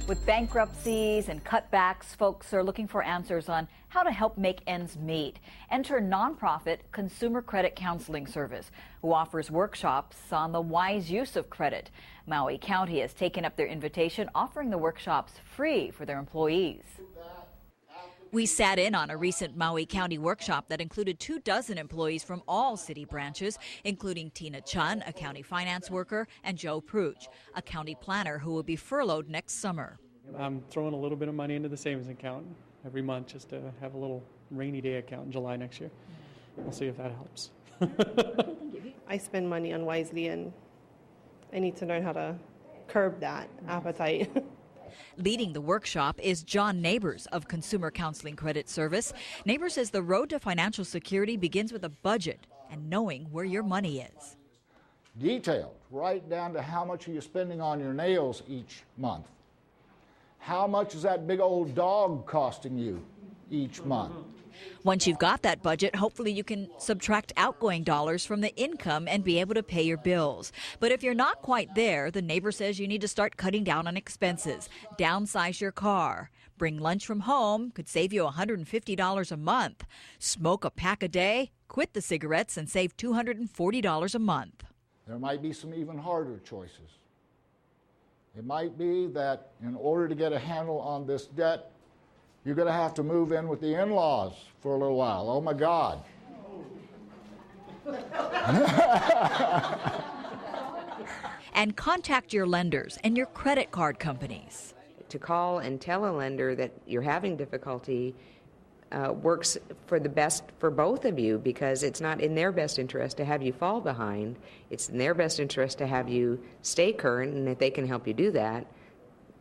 With bankruptcies and cutbacks, folks are looking for answers on how to help make ends meet. Enter nonprofit Consumer Credit Counseling Service, who offers workshops on the wise use of credit. Maui County has taken up their invitation, offering the workshops free for their employees. We sat in on a recent Maui County workshop that included 24 employees from all city branches, including Tina Chun, a county finance worker, and Joe Prutch, a county planner who will be furloughed next summer. I'm throwing a little bit of money into the savings account every month just to have a little rainy day account in July next year. We'll see if that helps. I spend money unwisely, and I need to learn how to curb that appetite. Leading the workshop is John Nabors of Consumer Counseling Credit Service. Nabors says the road to financial security begins with a budget and knowing where your money is. Detailed, right down to how much are you spending on your nails each month? How much is that big old dog costing you each month? Once you've got that budget, hopefully you can subtract outgoing dollars from the income and be able to pay your bills. But if you're not quite there, the neighbor says you need to start cutting down on expenses. Downsize your car. Bring lunch from home, could save you $150 a month. Smoke a pack a day, quit the cigarettes, and save $240 a month. There might be some even harder choices. It might be that in order to get a handle on this debt, you're going to have to move in with the in-laws for a little while. Oh, my God. And contact your lenders and your credit card companies. To call and tell a lender that you're having difficulty works for the best for both of you, because it's not in their best interest to have you fall behind. It's in their best interest to have you stay current, and if they can help you do that,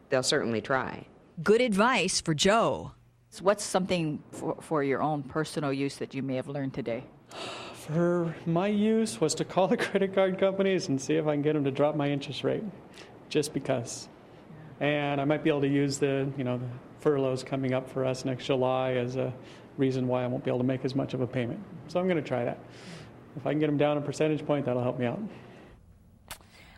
they'll certainly try. Good advice for Joe. So what's something for your own personal use that you may have learned today? For my use was to call the credit card companies and see if I can get them to drop my interest rate, just because. And I might be able to use the furloughs coming up for us next July as a reason why I won't be able to make as much of a payment. So I'm going to try that. If I can get them down a percentage point, that'll help me out.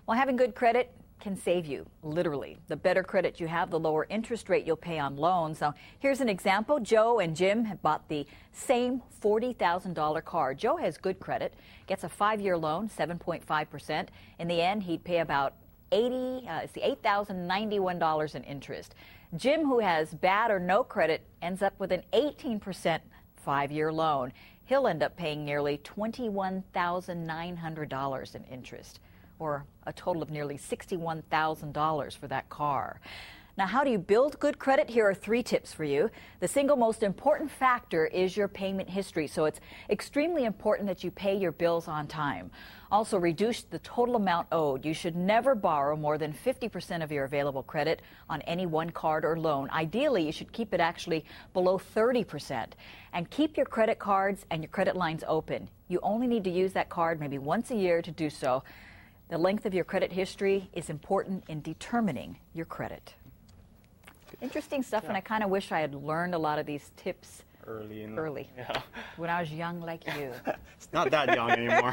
Well, having good credit can save you, literally. The better credit you have, the lower interest rate you'll pay on loans. Now, here's an example. Joe and Jim have bought the same $40,000 car. Joe has good credit, gets a 5-year loan, 7.5%. In the end, he'd pay about $8,091 in interest. Jim, who has bad or no credit, ends up with an 18% 5-year loan. He'll end up paying nearly $21,900 in interest, or a total of nearly $61,000 for that car. Now, how do you build good credit? Here are 3 tips for you. The single most important factor is your payment history, so it's extremely important that you pay your bills on time. Also, reduce the total amount owed. You should never borrow more than 50% of your available credit on any one card or loan. Ideally, you should keep it actually below 30%. And keep your credit cards and your credit lines open. You only need to use that card maybe once a year to do so. The length of your credit history is important in determining your credit. Interesting stuff, and I kind of wish I had learned a lot of these tips early. Yeah. When I was young like you. It's not that young anymore.